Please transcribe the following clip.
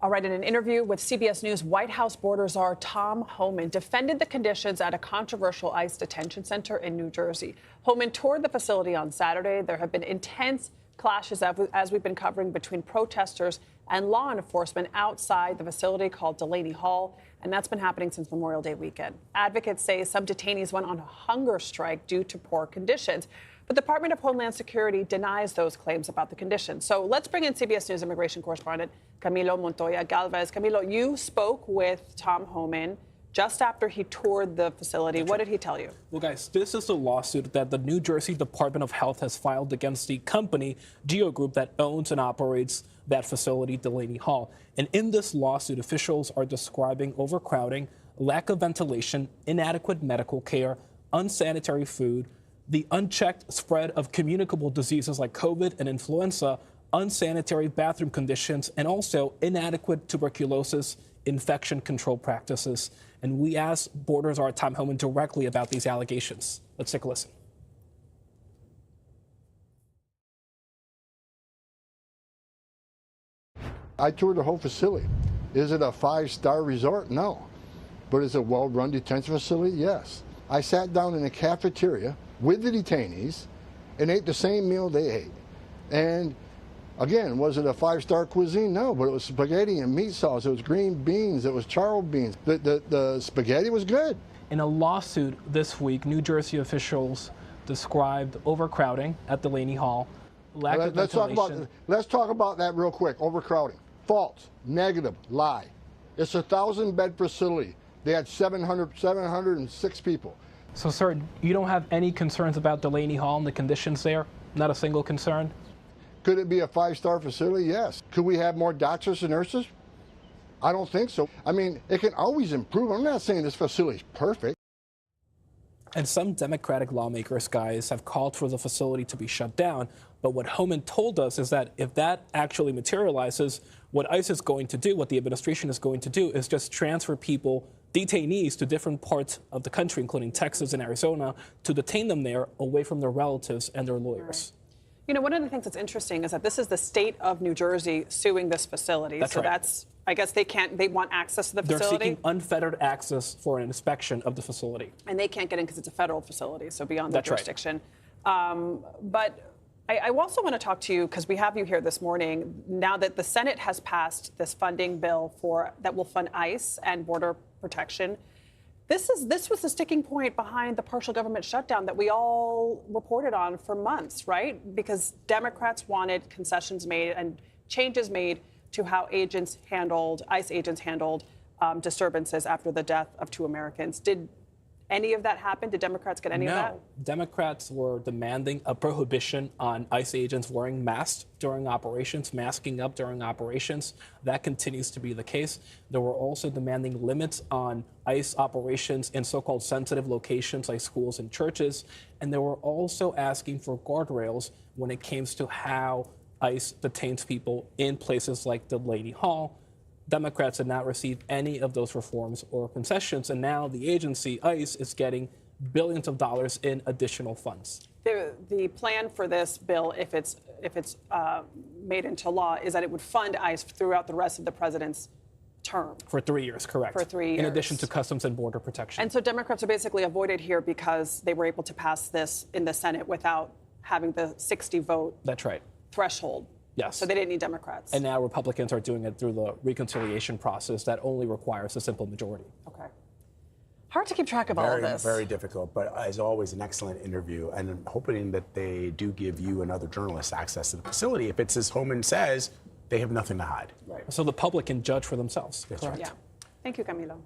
All right, in an interview with CBS News, White House border czar Tom Homan defended the conditions at a controversial ICE detention center in New Jersey. Homan toured the facility on Saturday. There have been intense clashes, as we've been covering, between protesters and law enforcement outside the facility called Delaney Hall, and that's been happening since Memorial Day weekend. Advocates say some detainees went on a hunger strike due to poor conditions. But the Department of Homeland Security denies those claims about the conditions. So let's bring in CBS News immigration correspondent Camilo Montoya-Galvez. Camilo, you spoke with Tom Homan just after he toured the facility. What did he tell you? Well, guys, this is a lawsuit that the New Jersey Department of Health has filed against the company, Geo Group, that owns and operates that facility, Delaney Hall. And in this lawsuit, officials are describing overcrowding, lack of ventilation, inadequate medical care, unsanitary food, the unchecked spread of communicable diseases like COVID and influenza, unsanitary bathroom conditions, and also inadequate tuberculosis infection control practices. And we asked border czar Tom Homan directly about these allegations. Let's take a listen. I toured the whole facility. Is it a five-star resort? No. But is it a well-run detention facility? Yes. I sat down in the cafeteria with the detainees and ate the same meal they ate. And again, was it a five-star cuisine? No, but it was spaghetti and meat sauce. It was green beans. It was charro beans. The spaghetti was good. In a lawsuit this week, New Jersey officials described overcrowding at Delaney Hall, lack of ventilation. Let's talk about that real quick, overcrowding. False, negative, lie. It's a 1,000-bed facility. They had 706 people. So, sir, you don't have any concerns about Delaney Hall and the conditions there? Not a single concern? Could it be a five-star facility? Yes. Could we have more doctors and nurses? I don't think so. I mean, it can always improve. I'm not saying this facility is perfect. And some Democratic lawmakers, guys, have called for the facility to be shut down. But what Homan told us is that if that actually materializes, what ICE is going to do, what the administration is going to do, is just transfer people, detainees, to different parts of the country, including Texas and Arizona, to detain them there away from their relatives and their lawyers. You know, one of the things that's interesting is that this is the state of New Jersey suing this facility. That's so right. that's, I guess they want access to the facility. They're seeking unfettered access for an inspection of the facility. And they can't get in because it's a federal facility, so beyond their That's right. jurisdiction. But I also want to talk to you, because we have you here this morning, now that the Senate has passed this funding bill that will fund ICE and border protection. This was the sticking point behind the partial government shutdown that we all reported on for months, right? Because Democrats wanted concessions made and changes made to how ICE agents handled disturbances after the death of 2 Americans. Did any of that happen? Did Democrats get any of that? No. Democrats were demanding a prohibition on ICE agents wearing masks during operations, masking up during operations. That continues to be the case. They were also demanding limits on ICE operations in so-called sensitive locations like schools and churches. And they were also asking for guardrails when it came to how ICE detains people in places like Delaney Hall. Democrats did not receive any of those reforms or concessions, and now the agency, ICE, is getting billions of dollars in additional funds. The plan for this bill, if it's made into law, is that it would fund ICE throughout the rest of the president's term. For 3 years, correct. For 3 years. In addition to Customs and Border Protection. And so Democrats are basically avoided here because they were able to pass this in the Senate without having the 60-vote That's right. threshold. Yes. So they didn't need Democrats. And now Republicans are doing it through the reconciliation process that only requires a simple majority. Okay. Hard to keep track of all of this. Very difficult, but as always, an excellent interview, and I'm hoping that they do give you and other journalists access to the facility. If it's as Homan says, they have nothing to hide. Right. So the public can judge for themselves. That's right. Yeah. Thank you, Camilo.